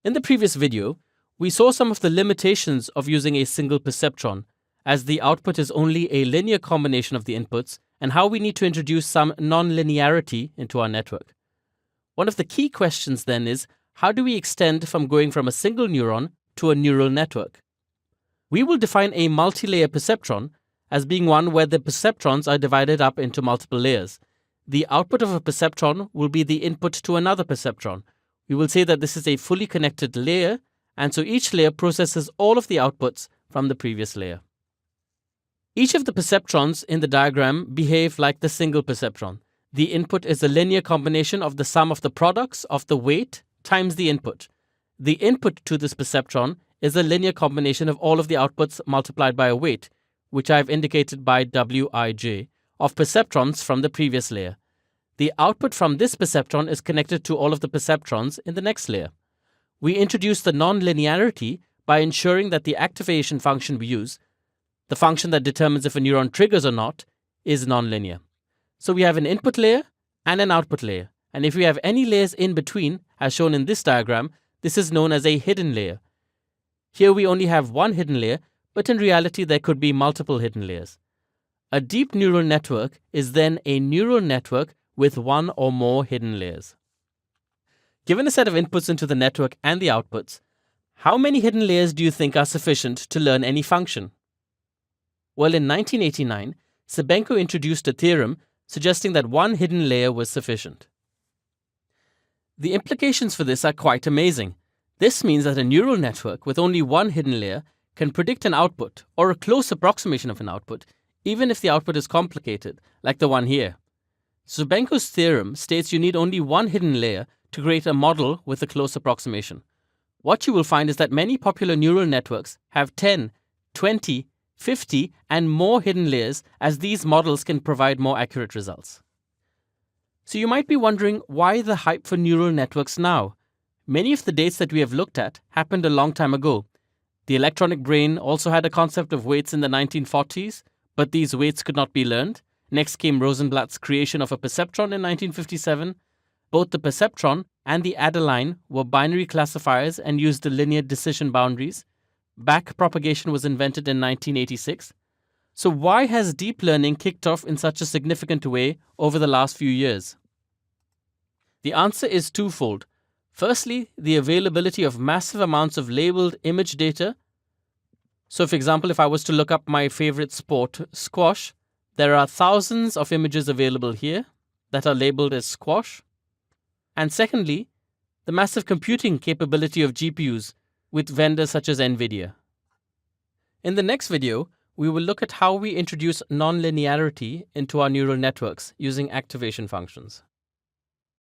In the previous video, we saw some of the limitations of using a single perceptron, as the output is only a linear combination of the inputs, and how we need to introduce some non-linearity into our network. One of the key questions then is, how do we extend from going from a single neuron to a neural network? We will define a multi-layer perceptron as being one where the perceptrons are divided up into multiple layers. The output of a perceptron will be the input to another perceptron. We will say that this is a fully connected layer, and so each layer processes all of the outputs from the previous layer. Each of the perceptrons in the diagram behave like the single perceptron. The input is a linear combination of the sum of the products of the weight times the input. The input to this perceptron is a linear combination of all of the outputs multiplied by a weight, which I have indicated by Wij, of perceptrons from the previous layer. The output from this perceptron is connected to all of the perceptrons in the next layer. We introduce the non-linearity by ensuring that the activation function we use, the function that determines if a neuron triggers or not, is nonlinear. So we have an input layer and an output layer. And if we have any layers in between, as shown in this diagram, this is known as a hidden layer. Here we only have one hidden layer, but in reality there could be multiple hidden layers. A deep neural network is then a neural network with one or more hidden layers. Given a set of inputs into the network and the outputs, how many hidden layers do you think are sufficient to learn any function? Well, in 1989, Sebenko introduced a theorem suggesting that one hidden layer was sufficient. The implications for this are quite amazing. This means that a neural network with only one hidden layer can predict an output or a close approximation of an output, even if the output is complicated, like the one here. Sebenko's theorem states you need only one hidden layer to create a model with a close approximation. What you will find is that many popular neural networks have 10, 20, 50, and more hidden layers, as these models can provide more accurate results. So you might be wondering, why the hype for neural networks now? Many of the dates that we have looked at happened a long time ago. The electronic brain also had a concept of weights in the 1940s, but these weights could not be learned. Next came Rosenblatt's creation of a perceptron in 1957. Both the perceptron and the Adeline were binary classifiers and used the linear decision boundaries. Backpropagation was invented in 1986. So why has deep learning kicked off in such a significant way over the last few years? The answer is twofold. Firstly, the availability of massive amounts of labeled image data. So for example, if I was to look up my favorite sport, squash, there are thousands of images available here that are labeled as squash. And secondly, the massive computing capability of GPUs with vendors such as NVIDIA. In the next video, we will look at how we introduce nonlinearity into our neural networks using activation functions.